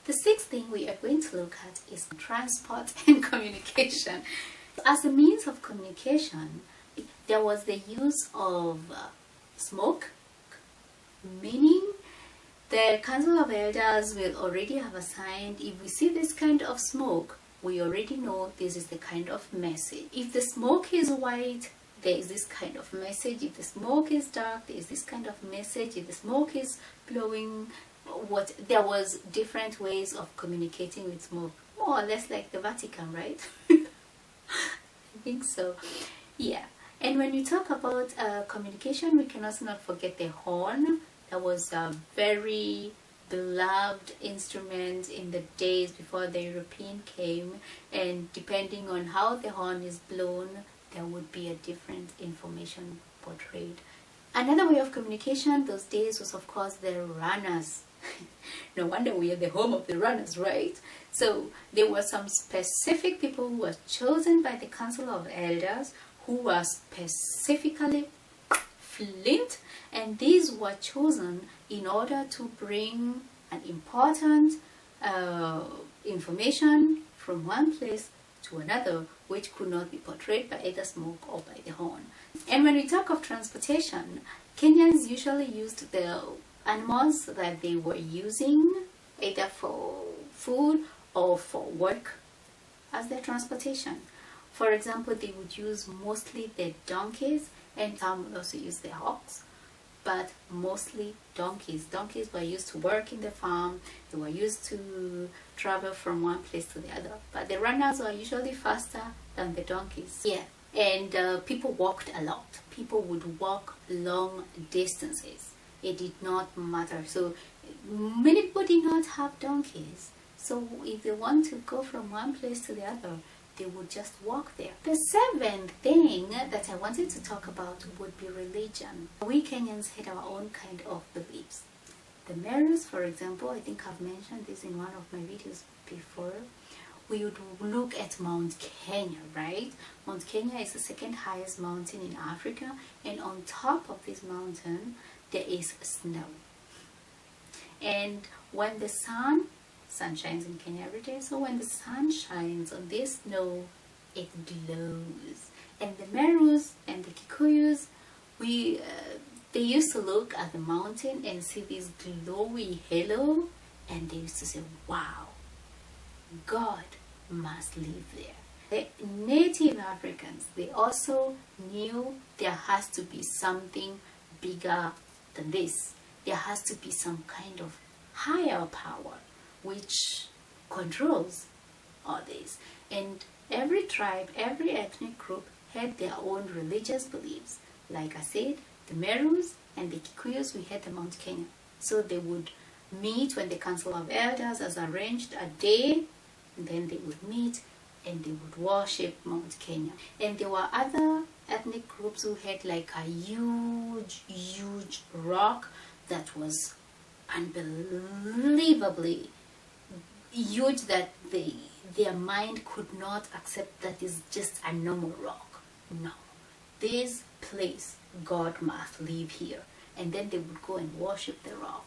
The sixth thing we are going to look at is transport and communication. As a means of communication, there was the use of smoke, meaning the Council of Elders will already have assigned, if we see this kind of smoke, we already know this is the kind of message. If the smoke is white, there is this kind of message. If the smoke is dark, there is this kind of message. If the smoke is blowing, there was different ways of communicating with smoke, more or less like the Vatican, right? I think so. Yeah. And when you talk about communication, we can also not forget the horn. That was a very beloved instrument in the days before the European came, and depending on how the horn is blown, there would be a different information portrayed. Another way of communication those days was, of course, the runners. No wonder we are the home of the runners, right? So there were some specific people who were chosen by the Council of Elders who were specifically flint, and these were chosen in order to bring an important information from one place to another, which could not be portrayed by either smoke or by the horn. And when we talk of transportation, Kenyans usually used the animals that they were using either for food or for work as their transportation. For example, they would use mostly the donkeys, and some would also use the ox, but mostly donkeys. Donkeys were used to work in the farm. They were used to travel from one place to the other. But the runners were usually faster than the donkeys. Yeah, and people walked a lot. People would walk long distances. It did not matter. So many people did not have donkeys. So if they want to go from one place to the other, they would just walk there. The seventh thing that I wanted to talk about would be religion. We Kenyans had our own kind of beliefs. The Merus, for example, I think I've mentioned this in one of my videos before. We would look at Mount Kenya, right? Mount Kenya is the second highest mountain in Africa, and on top of this mountain there is snow. And when the sun shines in Kenya every day, so when the sun shines on this snow, it glows. And the Merus and the Kikuyus, they used to look at the mountain and see this glowy halo, and they used to say, wow, God must live there. The native Africans, they also knew there has to be something bigger than this. There has to be some kind of higher power which controls all this. And every tribe, every ethnic group had their own religious beliefs. Like I said, the Merus and the Kikuyus, we had the Mount Kenya. So they would meet when the Council of Elders has arranged a day, and then they would meet and they would worship Mount Kenya. And there were other ethnic groups who had like a huge rock that was unbelievably huge, that their mind could not accept that is just a normal rock. No, this place, God must live here. And then they would go and worship the rock.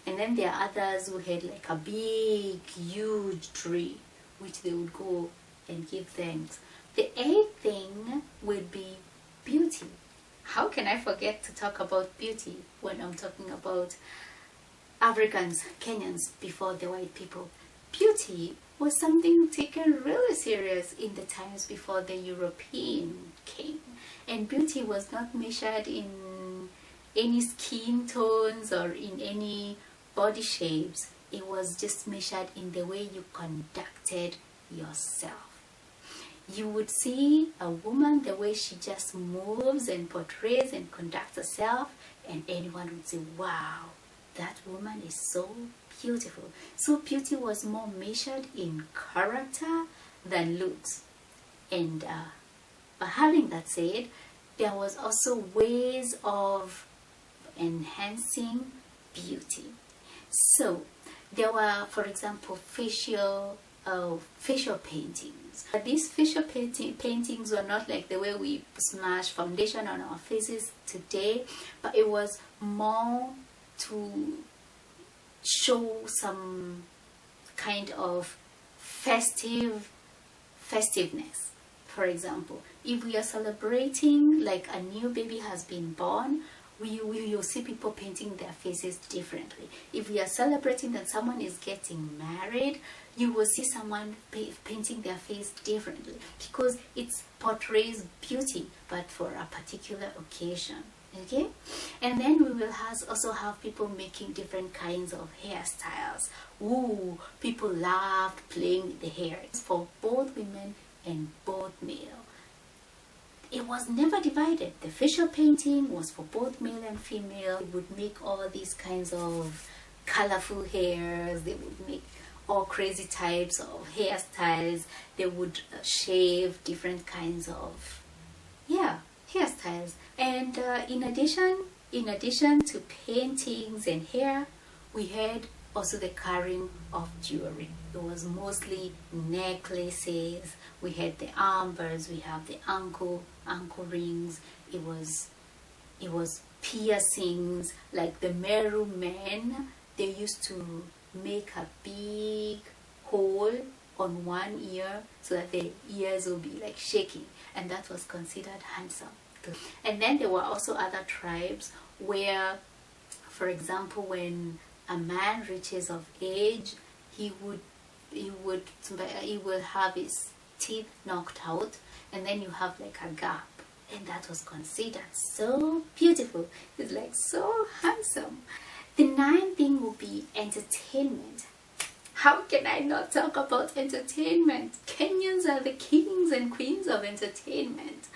And then there are others who had like a big huge tree which they would go and give thanks. The eighth thing would be beauty. How can I forget to talk about beauty when I'm talking about Africans, Kenyans before the white people? Beauty was something taken really serious in the times before the European came. And beauty was not measured in any skin tones or in any body shapes. It was just measured in the way you conducted yourself. You would see a woman, the way she just moves and portrays and conducts herself, and anyone would say, wow, that woman is so beautiful. So beauty was more measured in character than looks. And but having that said, there was also ways of enhancing beauty. So there were, for example, facial paintings. These facial paintings were not like the way we smash foundation on our faces today, but it was more to show some kind of festiveness. For example, if we are celebrating like a new baby has been born, you'll see people painting their faces differently. If we are celebrating that someone is getting married, you will see someone painting their face differently, because it portrays beauty, but for a particular occasion. Okay, and then we will also have people making different kinds of hairstyles. Ooh, people loved playing with the hair. It's for both women and both male. It was never divided. The facial painting was for both male and female. They would make all these kinds of colorful hairs. They would make all crazy types of hairstyles. They would shave different kinds of hairstyles. And in addition to paintings and hair, we had also the carrying of jewelry. It was mostly necklaces. We had the armbands. We have the ankle rings. It was piercings. Like the Meru men, they used to make a big hole on one ear so that the ears will be like shaking, and that was considered handsome. And then there were also other tribes where, for example, when a man reaches of age, he will have his teeth knocked out, and then you have like a gap, and that was considered so beautiful. It's like so handsome. The ninth thing will be entertainment. How can I not talk about entertainment? Kenyans are the kings and queens of entertainment.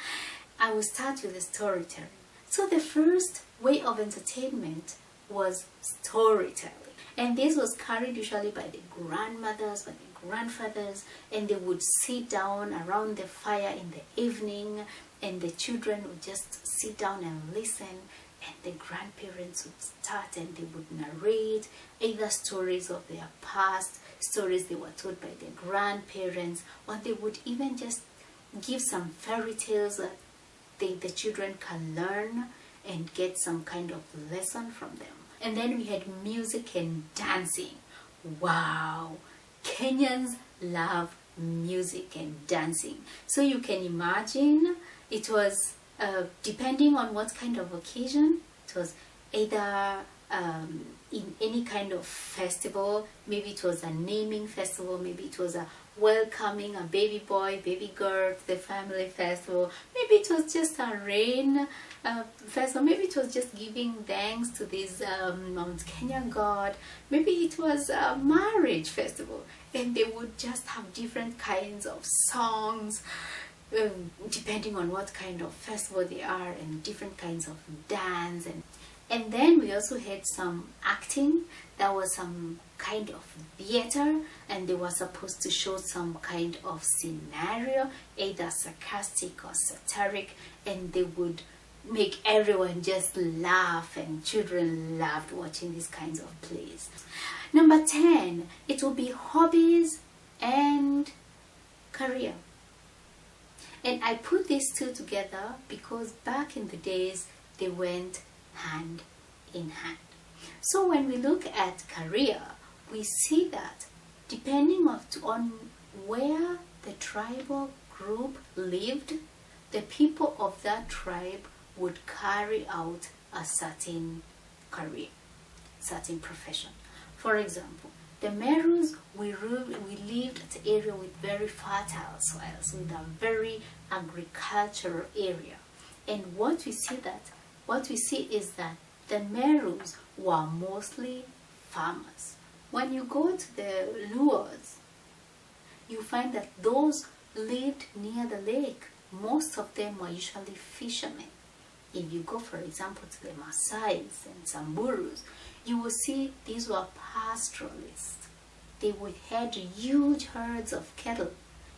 I will start with the storytelling. So the first way of entertainment was storytelling. And this was carried usually by the grandmothers, by the grandfathers, and they would sit down around the fire in the evening, and the children would just sit down and listen, and the grandparents would start and they would narrate either stories of their past, stories they were told by their grandparents, or they would even just give some fairy tales that the children can learn and get some kind of lesson from them. And then we had music and dancing. Wow, Kenyans love music and dancing. So you can imagine it was depending on what kind of occasion. It was either in any kind of festival. Maybe it was a naming festival, maybe it was a welcoming a baby boy, baby girl to the family festival, maybe it was just a rain festival, maybe it was just giving thanks to this Mount Kenya god, maybe it was a marriage festival, and they would just have different kinds of songs depending on what kind of festival they are, and different kinds of dance. And then we also had some acting. There was some kind of theater, and they were supposed to show some kind of scenario, either sarcastic or satiric, and they would make everyone just laugh, and children loved watching these kinds of plays. Number 10, it will be hobbies and career. And I put these two together because back in the days they went hand in hand. So when we look at career, we see that depending on where the tribal group lived, the people of that tribe would carry out a certain career, certain profession. For example, the Merus, we lived at an area with very fertile soils, with a very agricultural area. And what we see is that the Merus were mostly farmers. When you go to the Luos, you find that those lived near the lake. Most of them were usually fishermen. If you go, for example, to the Maasais and Samburus, you will see these were pastoralists. They would had huge herds of cattle,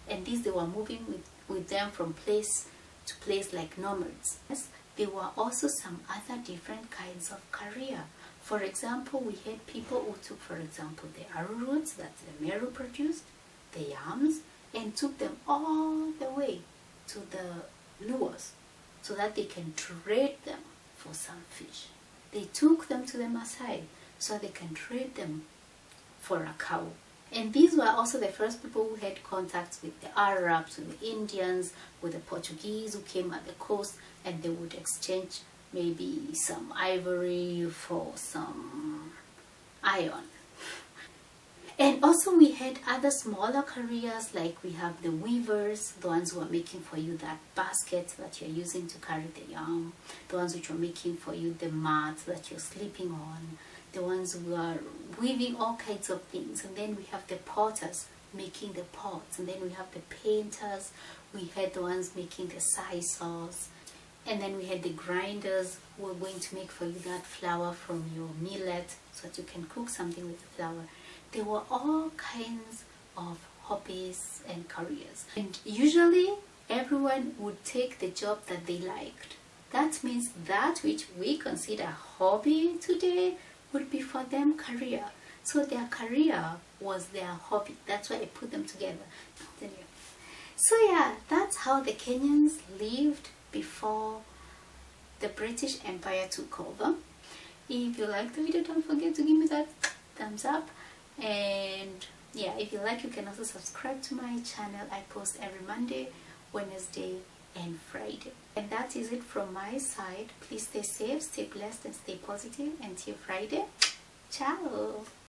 and these they were moving with them from place to place like nomads. Yes, there were also some other different kinds of career. For example, we had people who took, for example, the arrowroots that the Meru produced, the yams, and took them all the way to the Luos so that they can trade them for some fish. They took them to the Maasai so they can trade them for a cow. And these were also the first people who had contacts with the Arabs, with the Indians, with the Portuguese who came at the coast, and they would exchange maybe some ivory for some iron. And also we had other smaller careers, like we have the weavers, the ones who are making for you that basket that you're using to carry the yarn, the ones which are making for you the mat that you're sleeping on, the ones who are weaving all kinds of things. And then we have the potters making the pots, and then we have the painters, we had the ones making the scissors, and then we had the grinders who were going to make for you that flour from your millet so that you can cook something with the flour. There were all kinds of hobbies and careers, and usually everyone would take the job that they liked. That means that which we consider hobby today would be for them career. So their career was their hobby. That's why I put them together. So yeah, that's how the Kenyans lived before the British Empire took over. If you like the video, don't forget to give me that thumbs up. And yeah, if you like, you can also subscribe to my channel. I post every Monday, Wednesday and Friday. And that is it from my side. Please stay safe, stay blessed and stay positive until Friday. Ciao.